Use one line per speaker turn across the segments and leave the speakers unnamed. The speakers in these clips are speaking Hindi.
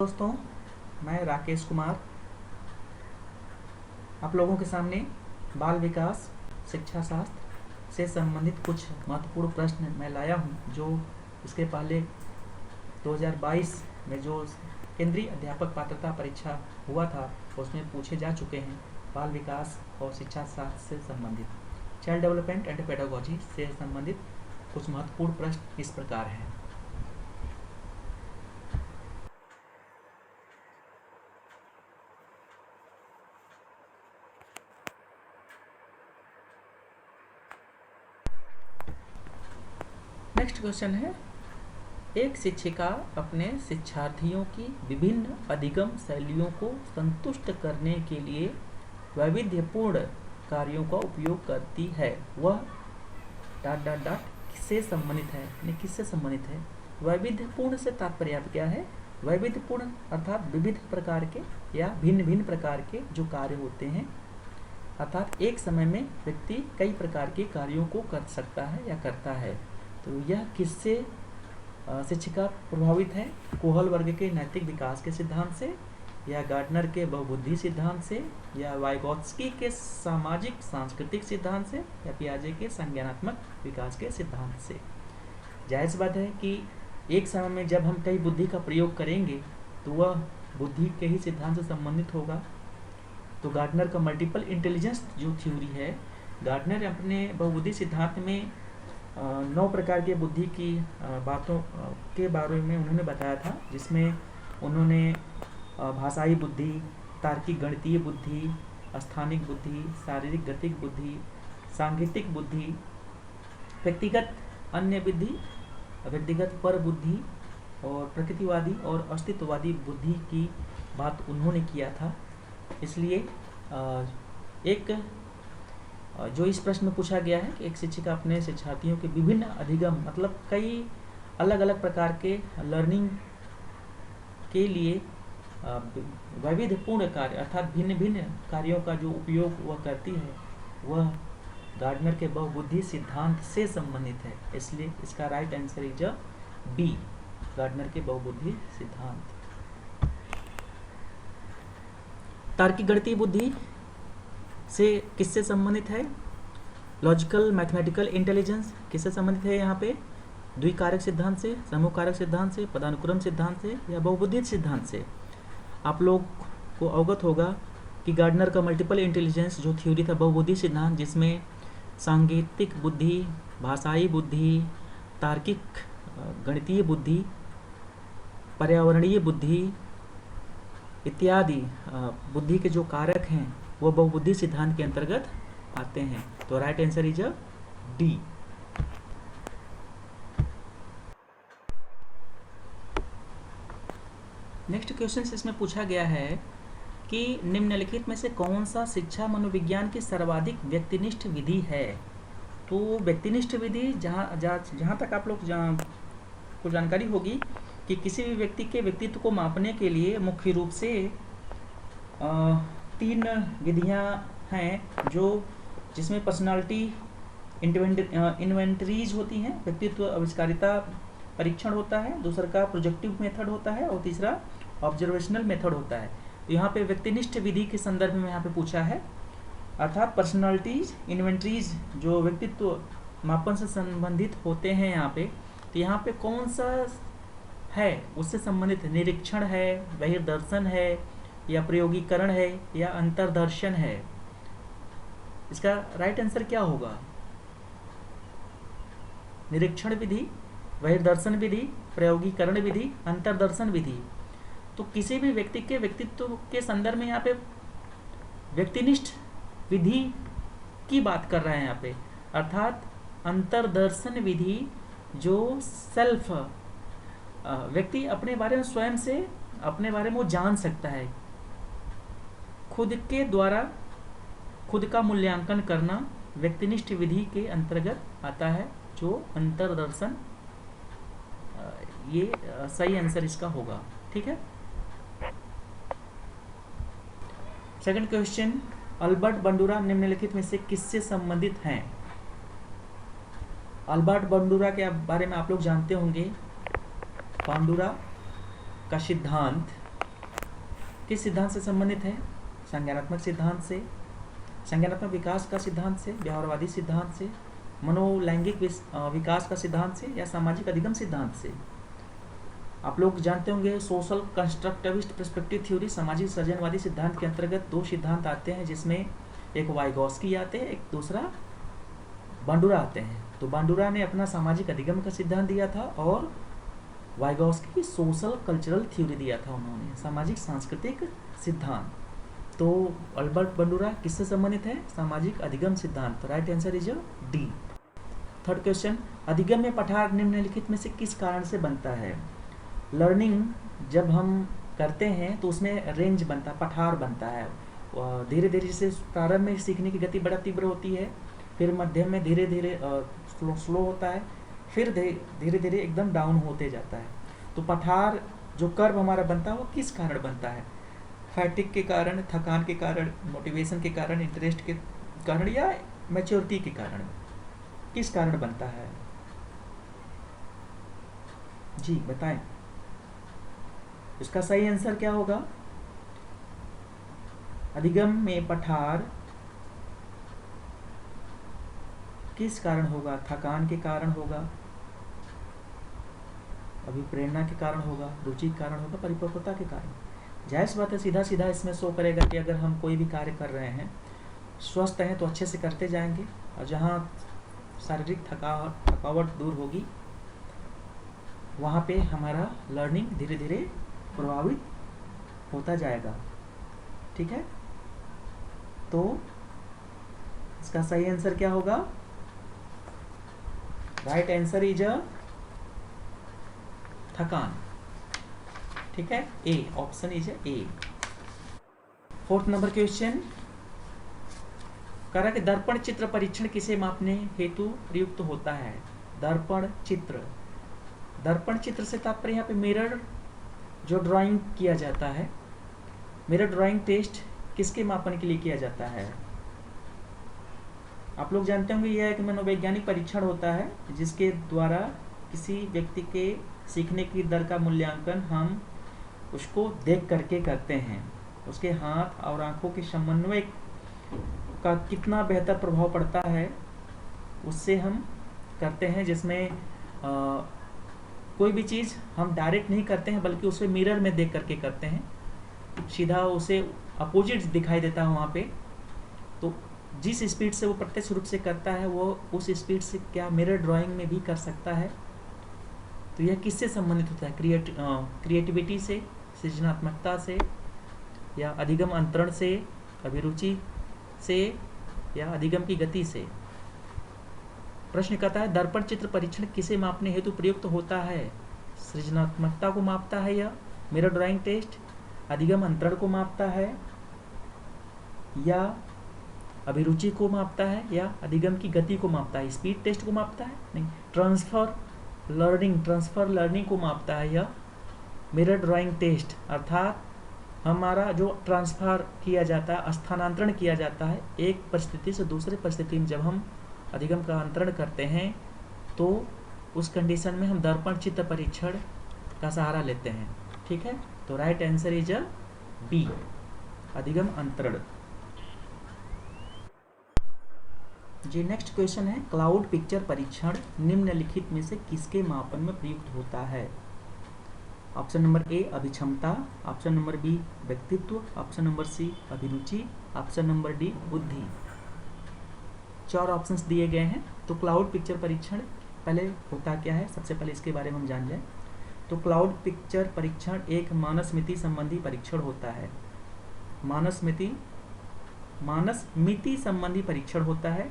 दोस्तों, मैं राकेश कुमार आप लोगों के सामने बाल विकास शिक्षा शास्त्र से संबंधित कुछ महत्वपूर्ण प्रश्न मैं लाया हूं, जो इसके पहले 2022 में जो केंद्रीय अध्यापक पात्रता परीक्षा हुआ था उसमें पूछे जा चुके हैं। बाल विकास और शिक्षा शास्त्र से संबंधित चाइल्ड डेवलपमेंट एंड पेडागोजी से संबंधित कुछ महत्वपूर्ण प्रश्न इस प्रकार हैं। नेक्स्ट क्वेश्चन है, एक शिक्षिका अपने शिक्षार्थियों की विभिन्न अधिगम शैलियों को संतुष्ट करने के लिए वैविध्यपूर्ण कार्यों का उपयोग करती है। वह ... किससे संबंधित है, यानी किससे संबंधित है। वैविध्यपूर्ण से तात्पर्य क्या है? वैविध्यपूर्ण अर्थात विविध प्रकार के या भिन्न भिन्न प्रकार के जो कार्य होते हैं, अर्थात एक समय में व्यक्ति कई प्रकार के कार्यों को कर सकता है या करता है। तो यह किससे शिक्षिका प्रभावित है? कोहल वर्ग के नैतिक विकास के सिद्धांत से, या गार्डनर के बहुबुद्धि सिद्धांत से, या वाइगोत्स्की के सामाजिक सांस्कृतिक सिद्धांत से, या पियाजे के संज्ञानात्मक विकास के सिद्धांत से। जाहिर सी बात है कि एक समय में जब हम कई बुद्धि का प्रयोग करेंगे तो वह बुद्धि के ही सिद्धांत से संबंधित होगा। तो गार्डनर का मल्टीपल इंटेलिजेंस जो थ्योरी है, गार्डनर अपने बहुबुद्धि सिद्धांत में 9 प्रकार के बुद्धि की बातों के बारे में उन्होंने बताया था, जिसमें उन्होंने भाषाई बुद्धि, तार्किक गणितीय बुद्धि, स्थानिक बुद्धि, शारीरिक गतिक बुद्धि, सांगीतिक बुद्धि, व्यक्तिगत अन्य बुद्धि, व्यक्तिगत पर बुद्धि और प्रकृतिवादी और अस्तित्ववादी बुद्धि की बात उन्होंने किया था। इसलिए एक जो इस प्रश्न में पूछा गया है कि एक शिक्षिका अपने शिक्षार्थियों के विभिन्न अधिगम मतलब कई अलग अलग प्रकार के लर्निंग के लिए वैविध्यपूर्ण कार्य अर्थात भिन्न भिन्न कार्यों का जो उपयोग वह करती है, वह गार्डनर के बहुबुद्धि सिद्धांत से संबंधित है। इसलिए इसका right answer is B, Gardner के बहुबुद्धि सिद्धांत। तार्किक गणितीय बुद्धि से किससे संबंधित है? लॉजिकल मैथमेटिकल इंटेलिजेंस किससे संबंधित है? यहाँ पे द्विकारक सिद्धांत से, समूह कारक सिद्धांत से, पदानुक्रम सिद्धांत से, या बहुबुद्धि सिद्धांत से। आप लोग को अवगत होगा कि गार्डनर का मल्टीपल इंटेलिजेंस जो थ्योरी था, बहुबुद्धि सिद्धांत, जिसमें सांगीतिक बुद्धि, भाषाई बुद्धि, तार्किक गणितीय बुद्धि, पर्यावरणीय बुद्धि इत्यादि बुद्धि के जो कारक हैं वो बहुबुद्धि सिद्धांत के अंतर्गत आते हैं। तो right answer is D. Next question इसमें पूछा गया है कि निम्नलिखित में से कौन सा शिक्षा मनोविज्ञान की सर्वाधिक व्यक्तिनिष्ठ विधि है? तो व्यक्तिनिष्ठ विधि जहाँ तक आप लोग को जानकारी होगी कि किसी भी व्यक्ति के व्यक्तित्व को मापने के लिए मुख्य रूप से 3 विधियां हैं, जिसमें पर्सनालिटी इन्वेंटरीज होती हैं, व्यक्तित्व आविष्कारिता परीक्षण होता है, दूसरा का प्रोजेक्टिव मेथड होता है और तीसरा ऑब्जर्वेशनल मेथड होता है। तो यहाँ पे व्यक्तिनिष्ठ विधि के संदर्भ में यहाँ पे पूछा है, अर्थात पर्सनालिटीज इन्वेंटरीज जो व्यक्तित्व मापन से संबंधित होते हैं यहाँ पे। तो यहाँ पे कौन सा है उससे संबंधित? निरीक्षण है, बहिर्दर्शन है, या प्रयोगीकरण है, या अंतर्दर्शन है? इसका राइट आंसर क्या होगा? निरीक्षण विधि, बहिर्दर्शन विधि, प्रयोगीकरण विधि, अंतर्दर्शन विधि। तो किसी भी व्यक्ति के व्यक्तित्व के संदर्भ में यहाँ पे व्यक्तिनिष्ठ विधि की बात कर रहे हैं यहाँ पे, अर्थात अंतर्दर्शन विधि जो सेल्फ व्यक्ति अपने बारे में स्वयं से अपने बारे में वो जान सकता है, खुद के द्वारा खुद का मूल्यांकन करना व्यक्तिनिष्ठ विधि के अंतर्गत आता है, जो अंतर्दर्शन। ये सही आंसर इसका होगा। ठीक है। सेकंड क्वेश्चन, अल्बर्ट बंडूरा निम्नलिखित में से किससे संबंधित हैं? अल्बर्ट बंडूरा के बारे में आप लोग जानते होंगे। बंडूरा का सिद्धांत किस सिद्धांत से संबंधित है? संज्ञानात्मक सिद्धांत से, संज्ञानात्मक विकास का सिद्धांत से, व्यवहारवादी सिद्धांत से, मनोलैंगिक विकास का सिद्धांत से, या सामाजिक अधिगम सिद्धांत से? आप लोग जानते होंगे सोशल कंस्ट्रक्टिविस्ट पर्सपेक्टिव थ्योरी, सामाजिक सृजनवादी सिद्धांत के अंतर्गत दो सिद्धांत आते हैं, जिसमें एक वाइगॉस्की आते हैं, एक दूसरा बांडुरा आते हैं। तो बांडुरा ने अपना सामाजिक अधिगम का सिद्धांत दिया था और वाइगॉस्की की सोशल कल्चरल थ्योरी दिया था उन्होंने, सामाजिक सांस्कृतिक सिद्धांत। तो अल्बर्ट बांडुरा किससे संबंधित है? सामाजिक अधिगम सिद्धांत। Right answer is D. Third question, अधिगम में पठार निम्नलिखित में से किस कारण से बनता है? लर्निंग जब हम करते हैं तो उसमें रेंज बनता है, पठार बनता है। धीरे धीरे जैसे प्रारंभ में सीखने की गति बड़ा तीव्र होती है, फिर मध्यम में धीरे धीरे स्लो होता है, फिर धीरे धीरे एकदम डाउन होते जाता है। तो पठार जो कर्व हमारा बनता है वो किस कारण बनता है? फैटिक के कारण, थकान के कारण, मोटिवेशन के कारण, इंटरेस्ट के कारण, या मैच्योरिटी के कारण? किस कारण बनता है जी बताएं। इसका सही आंसर क्या होगा? अधिगम में पठार किस कारण होगा? थकान के कारण होगा, अभिप्रेरणा के कारण होगा, रुचि के कारण होगा, परिपक्वता के कारण। जाहिर सी बात है, सीधा सीधा इसमें शो करेगा कि अगर हम कोई भी कार्य कर रहे हैं, स्वस्थ हैं, तो अच्छे से करते जाएंगे, और जहाँ शारीरिक थकावट दूर होगी वहाँ पे हमारा लर्निंग धीरे धीरे प्रभावित होता जाएगा। ठीक है, तो इसका सही आंसर क्या होगा? राइट आंसर इज थकान। ठीक है, A, option is A. Fourth number question, करा कि दर्पण चित्र परीक्षण किसे मापने हेतु प्रयुक्त होता है? दर्पण चित्र, दर्पण चित्र से तात्पर्य यहाँ पे मिरर जो ड्राइंग किया जाता है, मिरर ड्राइंग टेस्ट किसके मापन के लिए किया जाता है? आप लोग जानते होंगे यह एक मनोवैज्ञानिक परीक्षण होता है जिसके द्वारा किसी व्यक्ति के सीखने की दर का मूल्यांकन हम उसको देख करके करते हैं। उसके हाथ और आंखों के समन्वय का कितना बेहतर प्रभाव पड़ता है उससे हम करते हैं, जिसमें कोई भी चीज़ हम डायरेक्ट नहीं करते हैं बल्कि उसे मिरर में देख करके करते हैं। सीधा उसे अपोजिट दिखाई देता है वहाँ पे, तो जिस स्पीड से वो प्रत्यक्ष रूप से करता है वो उस स्पीड से क्या मिरर ड्राइंग में भी कर सकता है। तो यह किससे संबंधित होता है? क्रिएटिविटी से, सृजनात्मकता से, या अधिगम अंतरण से, अभिरुचि से, या अधिगम की गति से? प्रश्न कहता है दर्पण चित्र परीक्षण किसे मापने हेतु प्रयुक्त होता है? सृजनात्मकता को मापता है, या मिरर ड्राइंग टेस्ट अधिगम अंतरण को मापता है, या अभिरुचि को मापता है, या अधिगम की गति को मापता है? स्पीड टेस्ट को मापता है? नहीं। ट्रांसफर लर्निंग को मापता है, या मिरर ड्राइंग टेस्ट अर्थात हमारा जो ट्रांसफर किया जाता है, स्थानांतरण किया जाता है एक परिस्थिति से दूसरे परिस्थिति में, जब हम अधिगम का अंतरण करते हैं तो उस कंडीशन में हम दर्पण चित्र परीक्षण का सहारा लेते हैं। ठीक है, तो राइट आंसर इज बी, अधिगम अंतरण। जी नेक्स्ट क्वेश्चन है, क्लाउड पिक्चर परीक्षण निम्नलिखित में से किसके मापन में प्रयुक्त होता है? ऑप्शन नंबर ए अभिक्षमता, ऑप्शन नंबर बी व्यक्तित्व, ऑप्शन नंबर सी अभिरुचि, ऑप्शन नंबर डी बुद्धि। 4 ऑप्शंस दिए गए हैं। तो क्लाउड पिक्चर परीक्षण पहले होता क्या है, सबसे पहले इसके बारे में हम जान लें। तो क्लाउड पिक्चर परीक्षण एक मानस मिति संबंधी परीक्षण होता है। मानस मिति संबंधी परीक्षण होता है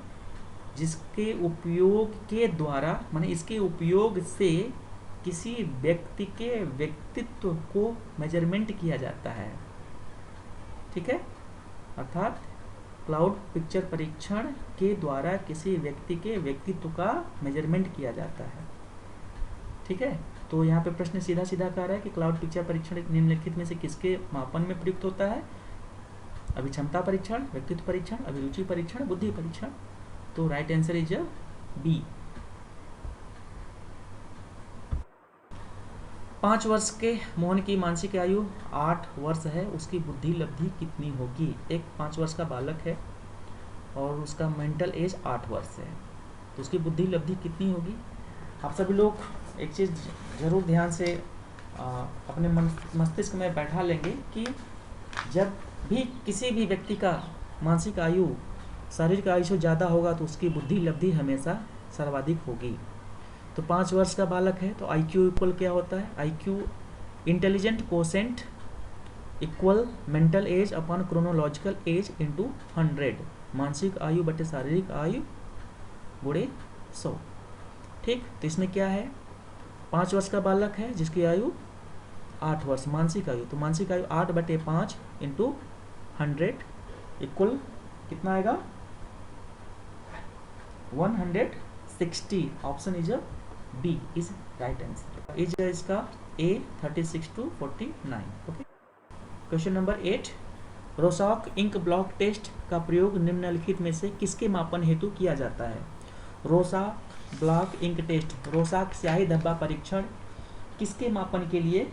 जिसके उपयोग के द्वारा, माने इसके उपयोग से किसी व्यक्ति के व्यक्तित्व को मेजरमेंट किया जाता है। ठीक है, अर्थात क्लाउड पिक्चर परीक्षण के द्वारा किसी व्यक्ति के व्यक्तित्व का मेजरमेंट किया जाता है। ठीक है, तो यहाँ पे प्रश्न सीधा सीधा कह रहा है कि क्लाउड पिक्चर परीक्षण निम्नलिखित में से किसके मापन में प्रयुक्त होता है? अभिक्षमता परीक्षण, व्यक्तित्व परीक्षण, अभिरुचि परीक्षण, बुद्धि परीक्षण। तो राइट आंसर इज बी। 5 वर्ष के मोहन की मानसिक आयु 8 वर्ष है, उसकी बुद्धि लब्धि कितनी होगी? एक 5 वर्ष का बालक है और उसका मेंटल एज 8 वर्ष है, तो उसकी बुद्धि लब्धि कितनी होगी? आप सभी लोग एक चीज़ ज़रूर ध्यान से अपने मस्तिष्क में बैठा लेंगे कि जब भी किसी भी व्यक्ति का मानसिक आयु शारीरिक आयु से ज़्यादा होगा तो उसकी बुद्धि लब्धि हमेशा सर्वाधिक होगी। तो 5 वर्ष का बालक है तो IQ इक्वल क्या होता है? IQ intelligent quotient equal mental as upon chronological age into 100। मानसिक आयु बटे शारीरिक आयु गुणे 100। ठीक, तो इसमें क्या है? 5 वर्ष का बालक है जिसकी आयु 8 वर्ष, मानसिक आयु, तो मानसिक आयु 8 बटे 5 इंटू 100 इक्वल कितना आएगा? 160। Option is B is right answer. Is इसका A 36 to 49। Okay, question number 8, Rorschach ink blot test का प्रयोग निम्नलिखित में से किसके मापन हेतु किया जाता है? रोसाक ब्लॉक इंक टेस्ट, रोसाक स्याही धब्बा परीक्षण किसके मापन के लिए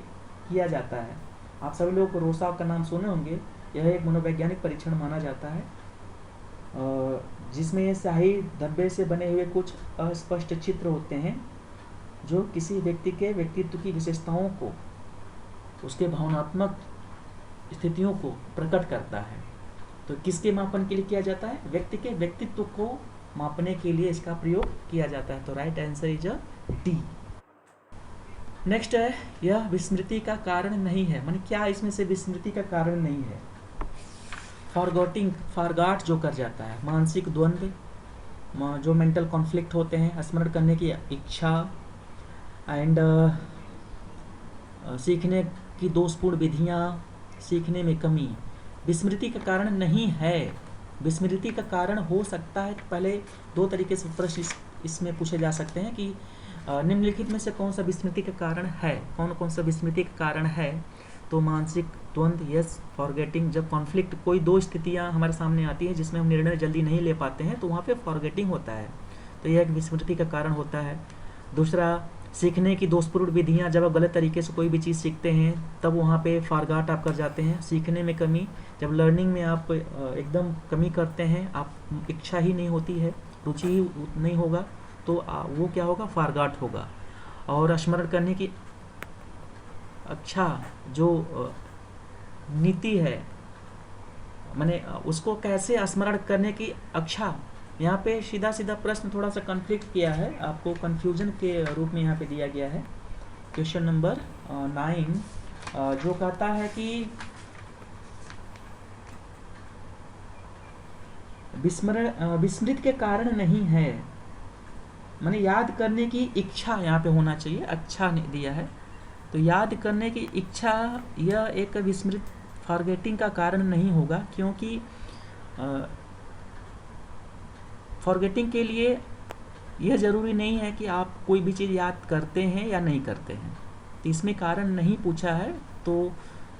किया जाता है? आप सभी लोग रोसाक का नाम सुने होंगे। यह एक मनोवैज्ञानिक परीक्षण माना जाता है जिसमें स्याही धब्बे से बने हुए कुछ अस्पष्ट चित्र होते हैं जो किसी व्यक्ति के व्यक्तित्व की विशेषताओं को, उसके भावनात्मक स्थितियों को प्रकट करता है। तो किसके मापन के लिए किया जाता है? व्यक्ति के व्यक्तित्व को मापने के लिए इसका प्रयोग किया जाता है। तो right answer is D. Next है, यह विस्मृति का कारण नहीं है। माने क्या इसमें से विस्मृति का कारण नहीं है? फॉरगॉट जो कर जाता है, मानसिक द्वंद्व, जो मेंटल कॉन्फ्लिक्ट होते हैं, स्मरण करने की इच्छा एंड सीखने की दोषपूर्ण विधियां, सीखने में कमी, विस्मृति का कारण नहीं है। विस्मृति का कारण हो सकता है। पहले 2 तरीके से प्रश्न इसमें पूछे जा सकते हैं कि निम्नलिखित में से कौन सा विस्मृति का कारण है, कौन सा विस्मृति का कारण है? तो मानसिक द्वंद्व, यस, फॉरगेटिंग, जब कॉन्फ्लिक्ट, कोई 2 स्थितियां हमारे सामने आती हैं जिसमें हम निर्णय जल्दी नहीं ले पाते हैं तो वहाँ पे फॉरगेटिंग होता है, तो यह एक विस्मृति का कारण होता है। दूसरा, सीखने की दोषपूर्ण विधियां, जब आप गलत तरीके से कोई भी चीज़ सीखते हैं तब वहाँ पे फॉरगॉट आप कर जाते हैं। सीखने में कमी, जब लर्निंग में आप एकदम कमी करते हैं, आप इच्छा ही नहीं होती है, रुचि ही नहीं होगा, तो वो क्या होगा? फॉरगॉट होगा। और स्मरण करने की अच्छा जो नीति है, माने उसको कैसे स्मरण करने की अच्छा, यहाँ पे सीधा सीधा प्रश्न थोड़ा सा कन्फ्लिक्ट किया है, आपको कंफ्यूजन के रूप में यहाँ पे दिया गया है। क्वेश्चन नंबर 9 जो कहता है कि विस्मृत के कारण नहीं है, माने याद करने की इच्छा यहाँ पे होना चाहिए, अच्छा नहीं दिया है, तो याद करने की इच्छा यह एक विस्मृत फॉरगेटिंग का कारण नहीं होगा, क्योंकि फॉरगेटिंग के लिए यह ज़रूरी नहीं है कि आप कोई भी चीज़ याद करते हैं या नहीं करते हैं, तो इसमें कारण नहीं पूछा है, तो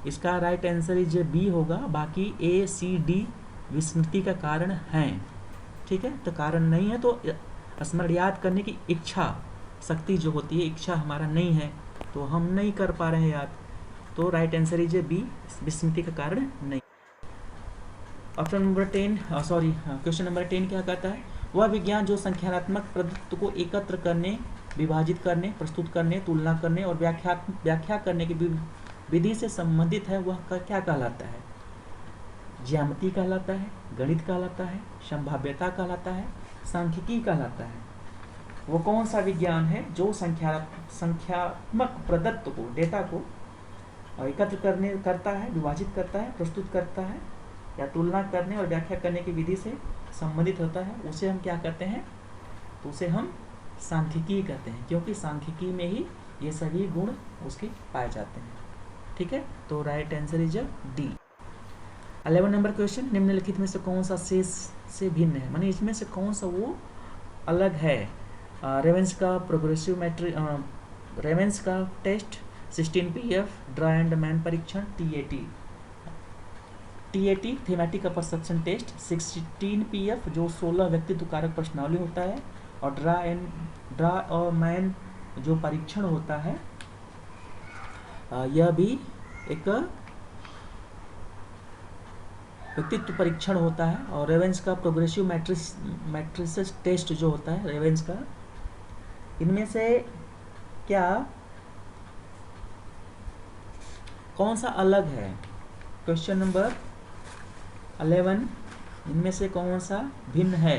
इसका राइट आंसर इज बी होगा। बाकी A, C, D विस्मृति का कारण हैं। ठीक है, तो कारण नहीं है, तो स्मरण याद करने की इच्छा शक्ति जो होती है, इच्छा हमारा नहीं है, तो हम नहीं कर पा रहे हैं याद, तो राइट आंसर इज बी, विस्मृति का कारण नहीं। ऑप्शन नंबर 10 क्वेश्चन नंबर 10 क्या कहता है? वह विज्ञान जो संख्यात्मक प्रदत्त को एकत्र करने, विभाजित करने, प्रस्तुत करने, तुलना करने और व्याख्या करने की विधि से संबंधित है, वह क्या कहलाता है? ज्यामिति कहलाता है, गणित कहलाता है, संभाव्यता कहलाता है, सांख्यिकी कहलाता है। वो कौन सा विज्ञान है जो संख्यात्मक प्रदत्त को, डेटा को एकत्र करता है, विभाजित करता है, प्रस्तुत करता है या तुलना करने और व्याख्या करने की विधि से संबंधित होता है, उसे हम क्या कहते हैं? तो उसे हम सांख्यिकी कहते हैं, क्योंकि सांख्यिकी में ही ये सभी गुण उसके पाए जाते हैं। ठीक है, तो right answer is D. 11 number question, निम्नलिखित में से कौन सा शेष से भिन्न है, माने इसमें से कौन सा वो अलग है? रेवेंस का प्रोग्रेसिव मैट्रिक, रेवेंस का test, 16 PF draw and man परीक्षण, TAT thematic perception test, 16 PF जो 16 व्यक्तित्व कारक प्रश्नावली होता है, और ड्रा और मैन जो परीक्षण होता है यह भी एक व्यक्तित्व परीक्षण होता है। और रेवेंस का प्रोग्रेसिव मैट्रिसेस टेस्ट जो होता है रेवेंस का, इनमें से क्या कौन सा अलग है? क्वेश्चन नंबर 11, इनमें से कौन सा भिन्न है?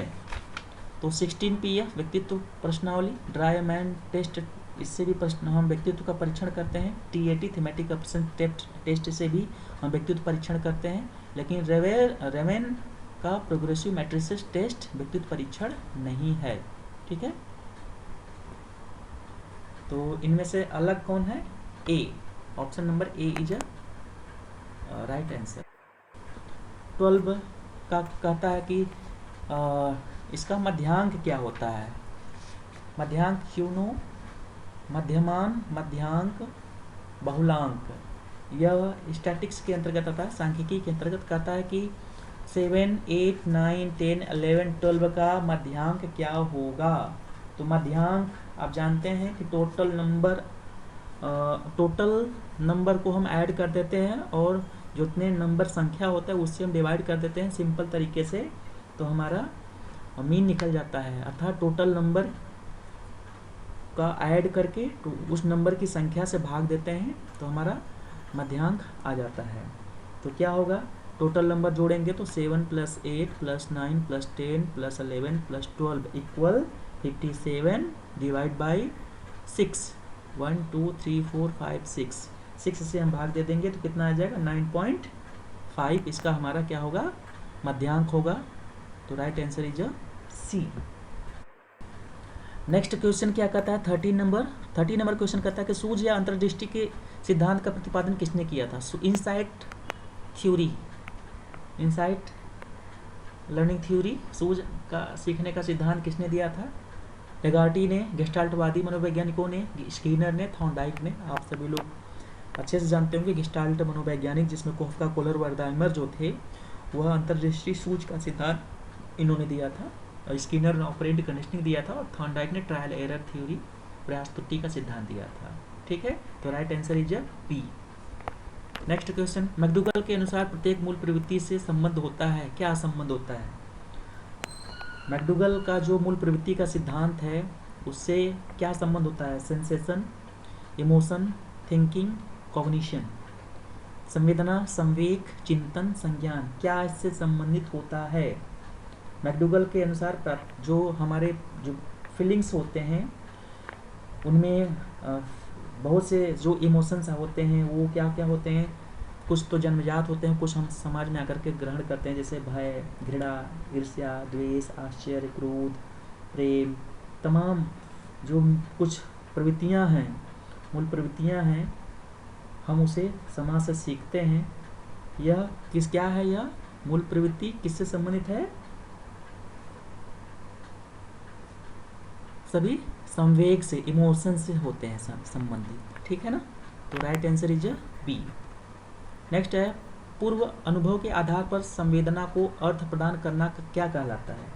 तो 16 PF व्यक्तित्व प्रश्नावली, ड्राई मैन टेस्ट, इससे भी प्रश्न हम व्यक्तित्व का परीक्षण करते हैं। TAT थीमेटिक एप्टीट्यूड टेस्ट से भी हम व्यक्तित्व परीक्षण करते हैं। लेकिन रेवेन का प्रोग्रेसिव मैट्रिसेस टेस्ट व्यक्तित्व परीक्षण नहीं है। ठीक है, तो इनमें से अलग कौन है? A, option number A is a right answer. 12 का कहता है कि इसका मध्यांक क्या होता है? मध्यांक क्यों? मध्यमान, मध्यांक, बहुलांक, यह स्टैटिक्स के अंतर्गत आता है, सांख्यिकी के अंतर्गत। कहता है कि 7, 8, 9, 10, 11, 12 का मध्यांक क्या होगा? तो मध्यांक आप जानते हैं कि टोटल नंबर को हम ऐड कर देते हैं और जितने नंबर संख्या होता है उससे हम डिवाइड कर देते हैं सिंपल तरीके से, तो हमारा मीन निकल जाता है। अर्थात टोटल नंबर का ऐड करके तो उस नंबर की संख्या से भाग देते हैं तो हमारा मध्यांक आ जाता है। तो क्या होगा? टोटल नंबर जोड़ेंगे तो 7 + 8 + 9 + 10 + 11 + 12 इक्वल 57 डिवाइड बाई 6। 1 2 3 4 5 6, 6 से हम भाग दे देंगे तो कितना आ जाएगा? 9.5। इसका हमारा क्या होगा? मध्यांक होगा। तो right answer is C. Next question क्या कहता है? 13 नंबर क्वेश्चन कहता है कि सूझ या अंतर्दृष्टि के सिद्धांत का प्रतिपादन किसने किया था? इनसाइट लर्निंग थ्योरी, सूझ का सीखने का सिद्धांत किसने दिया था? लेगार्टी ने, गेस्टाल्टवादी मनोवैज्ञानिकों ने, स्किनर ने, थॉर्नडाइक ने। आप सभी लोग अच्छे से जानते होंगे गेस्टाल्ट मनोवैज्ञानिक, जिसमें कोफका, कोलर, वर्दाइमर जो थे, वह अंतर्दृष्टि सूझ का सिद्धांत इन्होंने दिया था। और स्किनर ने ऑपरेंट कंडीशनिंग दिया था और थॉर्नडाइक ने ट्रायल एरर थ्योरी, प्रयास त्रुटि का सिद्धांत दिया था। ठीक है, तो right answer is B. Next question, McDougall के अनुसार प्रत्येक मूल प्रवृत्ति से संबंध होता है। क्या संबंध होता है? मैकडूगल का जो मूल प्रवृत्ति का सिद्धांत है उससे क्या संबंध होता है? सेंसेशन, इमोशन, थिंकिंग, कॉग्निशन, संवेदना, संवेग, चिंतन, संज्ञान, क्या इससे संबंधित होता है? मैकडूगल के अनुसार जो हमारे जो फीलिंग्स होते हैं उनमें बहुत से जो इमोशंस होते हैं वो क्या क्या होते हैं? कुछ तो जन्मजात होते हैं, कुछ हम समाज में आकर के ग्रहण करते हैं, जैसे भय, घृणा, ईर्ष्या, द्वेष, आश्चर्य, क्रोध, प्रेम, तमाम जो कुछ प्रवृत्तियां हैं, मूल प्रवृत्तियां हैं, हम उसे समाज से सीखते हैं। यह क्या है? यह मूल प्रवृत्ति किससे संबंधित है? सभी संवेग से, इमोशन से होते हैं संबंधित। ठीक है ना, तो right answer is B. Next है, पूर्व अनुभव के आधार पर संवेदना को अर्थ प्रदान करना क्या कहलाता है?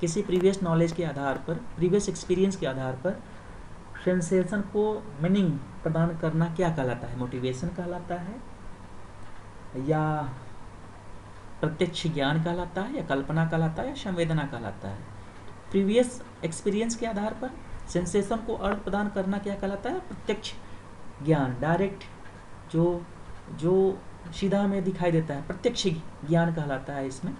किसी प्रीवियस नॉलेज के आधार पर, प्रीवियस एक्सपीरियंस के आधार पर सेंसेशन को मीनिंग प्रदान करना क्या कहलाता है? मोटिवेशन कहलाता है, या प्रत्यक्ष ज्ञान कहलाता है, या कल्पना कहलाता है, या संवेदना कहलाता है? प्रीवियस एक्सपीरियंस के आधार पर सेंसेशन को अर्थ प्रदान करना क्या कहलाता है? प्रत्यक्ष ज्ञान, डायरेक्ट, जो सीधा हमें दिखाई देता है, प्रत्यक्ष ज्ञान कहलाता है। इसमें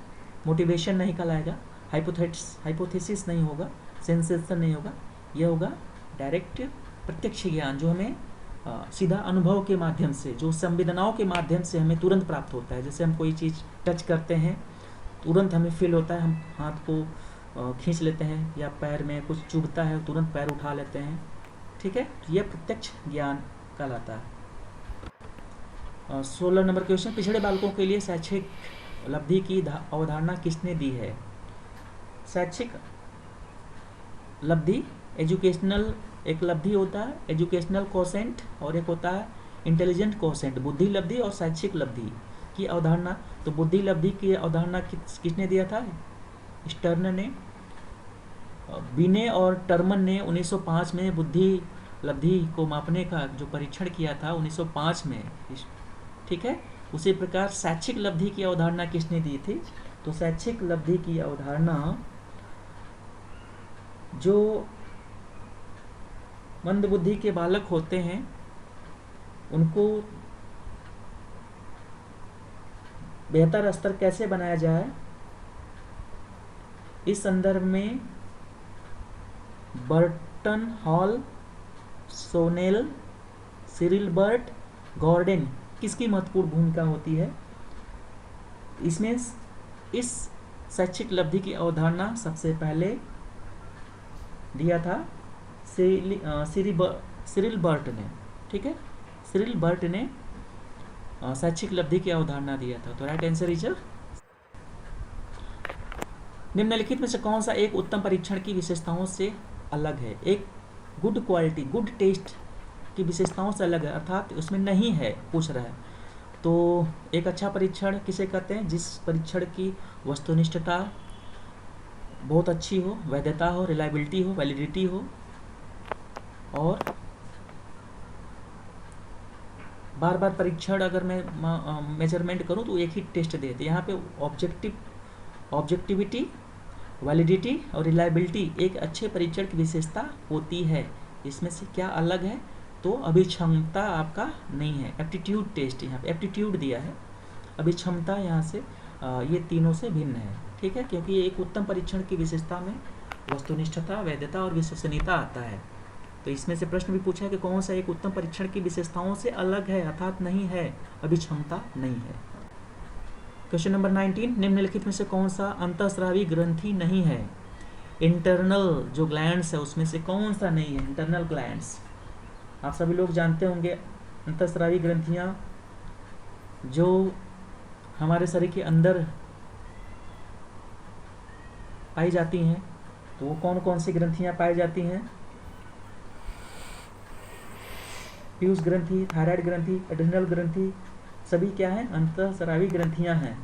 मोटिवेशन नहीं कहलाएगा, हाइपोथेसिस नहीं होगा, सेंसेशन नहीं होगा, यह होगा डायरेक्ट प्रत्यक्ष ज्ञान, जो हमें सीधा अनुभव के माध्यम से, जो संवेदनाओं के माध्यम से हमें तुरंत प्राप्त होता है। जैसे हम कोई चीज़ टच करते हैं, तुरंत हमें फील होता है, हम हाथ को खींच लेते हैं, या पैर में कुछ चुभता है तुरंत पैर उठा लेते हैं। ठीक है, यह प्रत्यक्ष ज्ञान कहलाता है। 16 नंबर क्वेश्चन, पिछड़े बालकों के लिए शैक्षिक लब्धि की अवधारणा किसने दी है? शैक्षिक लब्धि, एजुकेशनल, एक लब्धि होता है एजुकेशनल कोसेंट, और एक होता है इंटेलिजेंट कोसेंट, बुद्धि लब्धि और शैक्षिक लब्धि की अवधारणा। तो बुद्धि लब्धि की अवधारणा किसने दिया था? स्टर्न ने। बिने और टर्मन ने 1905 में बुद्धि लब्धि को मापने का जो परीक्षण किया था 1905 में, ठीक है। उसी प्रकार शैक्षिक लब्धि की अवधारणा किसने दी थी? तो शैक्षिक लब्धि की अवधारणा जो मंदबुद्धि के बालक होते हैं उनको बेहतर स्तर कैसे बनाया जाए, इस संदर्भ में बर्टन हॉल, सोनेल, सिरिल बर्ट, गॉर्डन किसकी महत्वपूर्ण भूमिका होती है? इसमें इस शैक्षिक लब्धि की अवधारणा सबसे पहले दिया था सिरिल बर्ट ने, ठीक है। सिरिल बर्ट ने शैक्षिक लब्धि की अवधारणा दिया था। तो राइट आंसर इज निम्नलिखित में से कौन सा एक उत्तम परीक्षण की विशेषताओं से अलग है? एक गुड क्वालिटी, गुड टेस्ट की विशेषताओं से अलग है, अर्थात उसमें नहीं है, पूछ रहा है। तो एक अच्छा परीक्षण किसे कहते हैं? जिस परीक्षण की वस्तुनिष्ठता बहुत अच्छी हो, वैधता हो, रिलायबिलिटी हो, वैलिडिटी हो, और बार बार परीक्षण अगर मैं मेजरमेंट करूं तो एक ही टेस्ट देते। यहाँ पे ऑब्जेक्टिविटी, वैलिडिटी और रिलायबिलिटी एक अच्छे परीक्षण की विशेषता होती है। इसमें से क्या अलग है? तो अभिक्षमता आपका नहीं है। एप्टीट्यूड टेस्ट, यहाँ पे एप्टीट्यूड दिया है, अभिक्षमता यहाँ से ये तीनों से भिन्न है, ठीक है। क्योंकि एक उत्तम परीक्षण की विशेषता में वस्तुनिष्ठता, वैधता और विश्वसनीयता आता है। तो इसमें से प्रश्न भी पूछा है कि कौन सा एक उत्तम परीक्षण की विशेषताओं से अलग है, अर्थात नहीं है, अभिक्षमता नहीं है। क्वेश्चन नंबर 19, निम्नलिखित में से कौन सा अंतःस्रावी ग्रंथि नहीं है? इंटरनल जो ग्लैंड्स है उसमें से कौन सा नहीं है? इंटरनल ग्लैंड्स आप सभी लोग जानते होंगे, अंतःस्रावी ग्रंथियां जो हमारे शरीर के अंदर पाई जाती हैं। तो वो कौन कौन सी ग्रंथियां पाई जाती हैं? पीयूष ग्रंथि, थायराइड ग्रंथि, एड्रिनल ग्रंथि, सभी क्या है? अंतःस्रावी ग्रंथियां हैं।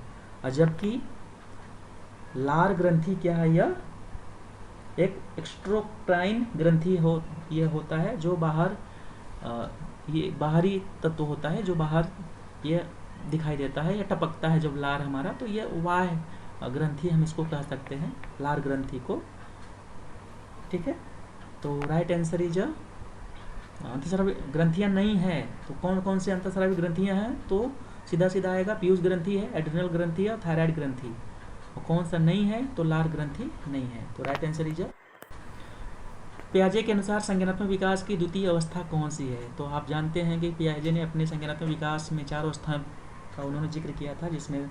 और जबकि लार ग्रंथि क्या है? यह एक एक्स्ट्रोक्राइन ग्रंथि यह होता है जो बाहर ये बाहरी तत्व होता है, जो बाहर ये दिखाई देता है या टपकता है जब लार हमारा, तो ये वाह ग्रंथि हम इसको कह सकते हैं, लार ग्रंथि को, ठीक है। तो राइट आंसर इज अंतःस्रावी ग्रंथियां नहीं है। तो कौन कौन से अंतःस्रावी ग्रंथियां हैं? तो सीधा सीधा आएगा, पीयूष ग्रंथि है, एड्रिनल ग्रंथि है, थायराइड ग्रंथि। और कौन सा नहीं है? तो लार ग्रंथि नहीं है। तो राइट आंसर इज पियाजे के अनुसार संज्ञानात्मक विकास की द्वितीय अवस्था कौन सी है? तो आप जानते हैं कि पियाजे ने अपने संज्ञानात्मक विकास में 4 अवस्थाओं का उन्होंने जिक्र किया था, जिसमें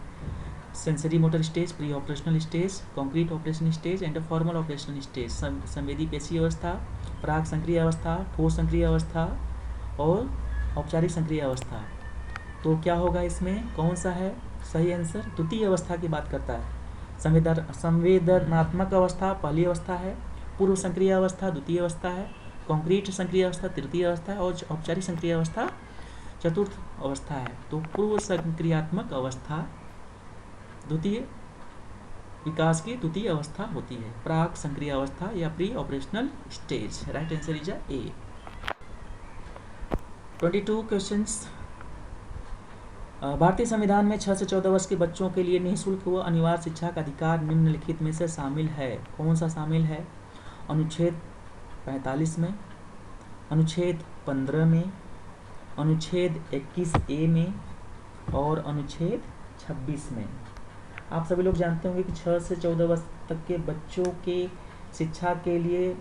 sensory motor stage, pre operational stage, concrete operation stage and formal operational stage. संवेदी पेशी अवस्था, प्राक संक्रिय अवस्था, ठोस संक्रिय अवस्था और औपचारिक संक्रिय अवस्था। तो क्या होगा इसमें? कौन सा है सही आंसर? द्वितीय अवस्था की बात करता है। संवेदनात्मक अवस्था पहली अवस्था है, पूर्व संक्रिय अवस्था द्वितीय अवस्था है, कॉन्क्रीट संक्रिय अवस्था तृतीय अवस्था है और औपचारिक संक्रिय अवस्था चतुर्थ अवस्था है। तो पूर्व संक्रियात्मक अवस्था द्वितीय विकास की द्वितीय अवस्था होती है, प्राक संक्रिय अवस्था या pre operational stage. Right answer is a. 22 questions. भारतीय संविधान में 6 से 14 वर्ष के बच्चों के लिए निःशुल्क व अनिवार्य शिक्षा का अधिकार निम्नलिखित में से शामिल है। कौन सा शामिल है? अनुच्छेद 45 में, अनुच्छेद 15 में, अनुच्छेद 21A में और अनुच्छेद 26 में। आप सभी लोग जानते होंगे कि 6 से 14 वर्ष तक के बच्चों के शिक्षा के लिए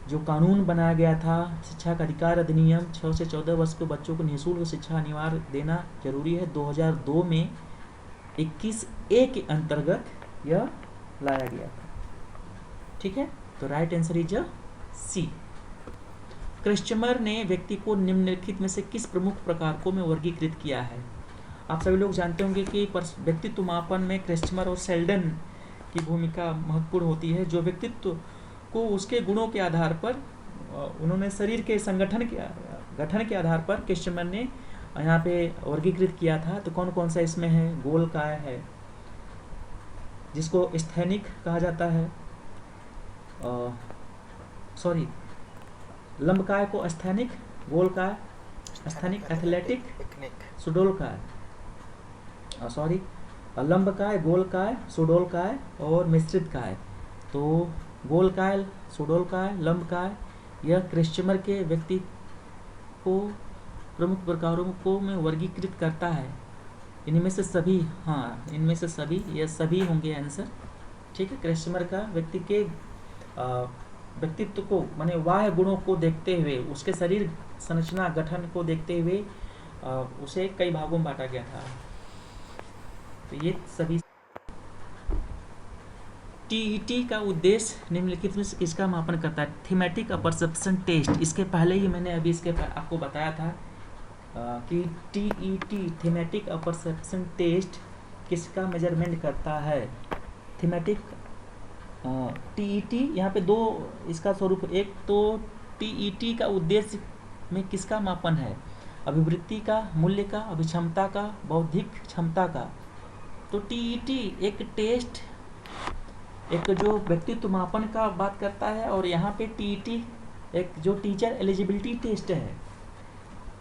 जो कानून बनाया गया था, शिक्षा का अधिकार अधिनियम, 6 से 14 वर्ष के बच्चों को निःशुल्क शिक्षा अनिवार्य देना जरूरी है, 2002 में 21A के अंतर्गत यह लाया गया था, ठीक है। तो राइट आंसर इज सी। क्रिस्चमर ने व्यक्ति को निम्नलिखित में से किस प्रमुख प्रकारकों में वर्गीकृत किया है? आप सभी लोग जानते होंगे कि व्यक्तित्व मापन में क्रिस्चमर और सेल्डन की भूमिका महत्वपूर्ण होती है। जो व्यक्तित्व को उसके गुणों के आधार पर उन्होंने शरीर के गठन के आधार पर क्रिस्चमर ने यहाँ पे वर्गीकृत किया था। तो कौन कौन सा इसमें है? गोलकाय है, जिसको स्थैनिक कहा जाता है, लंबकाय को स्थानिक, गोलकाय स्थानिक, एथलेटिक, सुडोलकाय, सॉरी, लंबकाय, गोलकाय, सुडोलकाय और मिश्रित काय। तो गोलकाय, सुडोलकाय, लंबकाय यह क्रिस्टमर के व्यक्ति को प्रमुख प्रकारों को में वर्गीकृत करता है। इनमें से सभी, हाँ इनमें से सभी, यह सभी होंगे आंसर। ठीक है, क्रिस्टमर का व्यक्ति के व्यक्तित्व को माने बाह्य गुणों को देखते हुए, उसके शरीर संरचना गठन को देखते हुए उसे कई भागों में बांटा गया था। तो ये सभी। टीईटी का उद्देश्य निम्नलिखित में से किसका मापन करता है? Thematic perception test. इसके पहले ही मैंने अभी इसके आपको बताया था कि टीईटी थीमेटिक परसेप्शन टेस्ट किसका मेजरमेंट करता है? थीमेटिक टीईटी, यहाँ पे दो इसका स्वरूप, एक तो टीईटी का उद्देश्य में किसका मापन है? अभिवृत्ति का, मूल्य का, अभिक्षमता का, बौद्धिक क्षमता का। तो टीईटी एक टेस्ट, एक जो व्यक्तित्व मापन का बात करता है, और यहाँ पे टीईटी एक जो टीचर एलिजिबिलिटी टेस्ट है,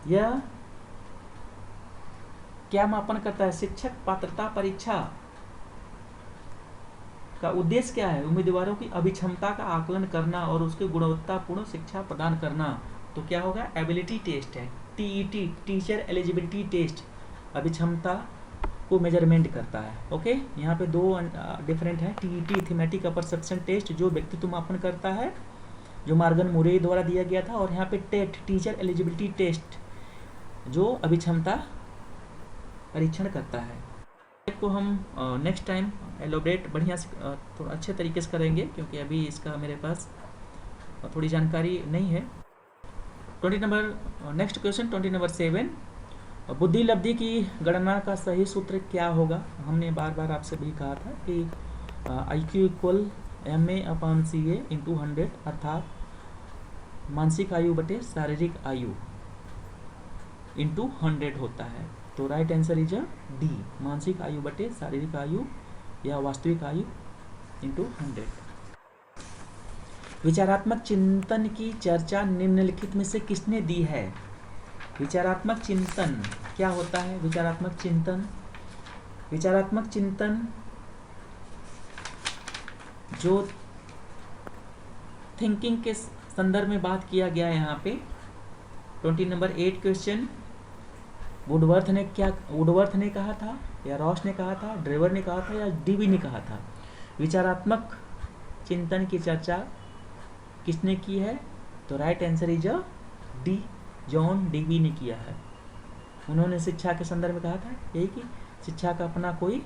यह क्या मापन करता है? शिक्षक पात्रता परीक्षा का उद्देश्य क्या है? उम्मीदवारों की अभिक्षमता का आकलन करना और उसके गुणवत्तापूर्ण शिक्षा प्रदान करना। तो क्या होगा? एबिलिटी टेस्ट है। टीईटी टीचर एलिजिबिलिटी टेस्ट अभिक्षमता को मेजरमेंट करता है। ओके, यहाँ पे दो डिफरेंट है। टीईटी थीमेटिक परसेप्शन टेस्ट जो व्यक्तित्व मापन करता है, जो मार्गन मुरे द्वारा दिया गया था, और यहाँ पे टेट टीचर एलिजिबिलिटी टेस्ट जो अभिक्षमता परीक्षण करता है। को हम नेक्स्ट टाइम एलोबरेट बढ़िया से थोड़ा अच्छे तरीके से करेंगे, क्योंकि अभी इसका मेरे पास थोड़ी जानकारी नहीं है। 20 नंबर नेक्स्ट क्वेश्चन 20 नंबर 7, बुद्धि लब्धि की गणना का सही सूत्र क्या होगा? हमने बार बार आपसे भी कहा था कि IQ इक्वल MA/CA × 100, अर्थात मानसिक आयु बटे शारीरिक आयु × 100 होता है। तो राइट आंसर इज डी, मानसिक आयु बटे शारीरिक आयु या वास्तविक आयु × 100। विचारात्मक चिंतन की चर्चा निम्नलिखित में से किसने दी है? विचारात्मक चिंतन क्या होता है? विचारात्मक चिंतन, विचारात्मक चिंतन जो थिंकिंग के संदर्भ में बात किया गया है यहाँ पे। 20 नंबर 8 क्वेश्चन, वुडवर्थ ने कहा था, या रॉस ने कहा था, ड्रेवर ने कहा था, या डीवी ने कहा था? विचारात्मक चिंतन की चर्चा किसने की है? तो right answer is D, John Dewey ने किया है। उन्होंने शिक्षा के संदर्भ में कहा था यही कि शिक्षा का अपना कोई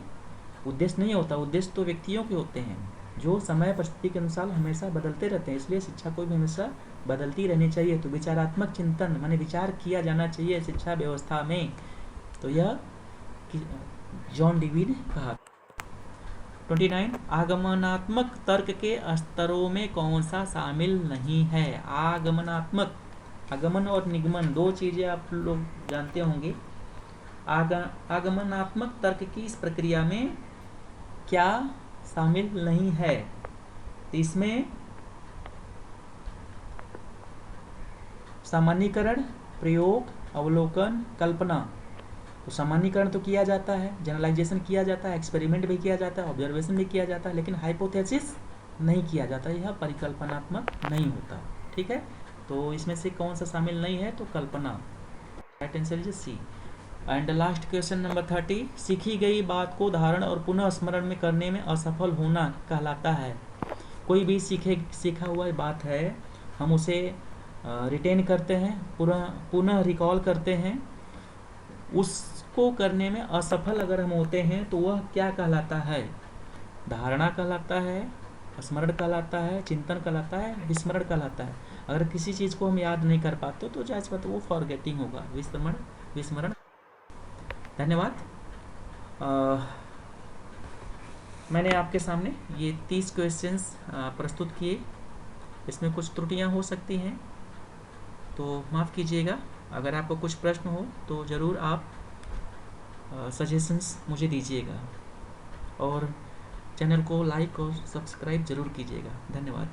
उद्देश्य नहीं होता, उद्देश्य तो व्यक्तियों के होते हैं जो समय परिस्थिति के अनुसार हमेशा बदलते रहते हैं, इसलिए शिक्षा को भी हमेशा बदलती रहनी चाहिए। तो विचारात्मक चिंतन माने विचार किया जाना चाहिए शिक्षा व्यवस्था में, तो यह जॉन डीवी ने कहा। 29, आगमनात्मक तर्क के स्तरों में कौन सा शामिल नहीं है? आगमनात्मक, आगमन और निगमन दो चीजें आप लोग जानते होंगे। आगमनात्मक तर्क की इस प्रक्रिया में क्या शामिल नहीं है? तो इसमें सामान्यीकरण, प्रयोग, अवलोकन, कल्पना। तो सामान्यीकरण तो किया जाता है, जनरलाइजेशन किया जाता है, एक्सपेरिमेंट भी किया जाता है, ऑब्जर्वेशन भी किया जाता है, लेकिन हाइपोथेसिस नहीं किया जाता, यह परिकल्पनात्मक नहीं होता। ठीक है, तो इसमें से कौन सा शामिल नहीं है? तो कल्पना। Right answer is C. And last question number 30, सीखी गई बात को धारण और पुनः स्मरण में करने में असफल होना कहलाता है। कोई भी सीखा हुआ बात है, हम उसे रिटेन करते हैं, पुनः रिकॉल करते हैं, उसको करने में असफल अगर हम होते हैं तो वह क्या कहलाता है? धारणा कहलाता है, स्मरण कहलाता है, चिंतन कहलाता है, विस्मरण कहलाता है। अगर किसी चीज़ को हम याद नहीं कर पाते तो जायज़ बात वो फॉरगेटिंग होगा, विस्मरण। धन्यवाद। मैंने आपके सामने ये 30 क्वेश्चंस प्रस्तुत किए, इसमें कुछ त्रुटियां हो सकती हैं तो माफ़ कीजिएगा। अगर आपको कुछ प्रश्न हो तो ज़रूर आप सजेशंस मुझे दीजिएगा, और चैनल को लाइक और सब्सक्राइब ज़रूर कीजिएगा। धन्यवाद।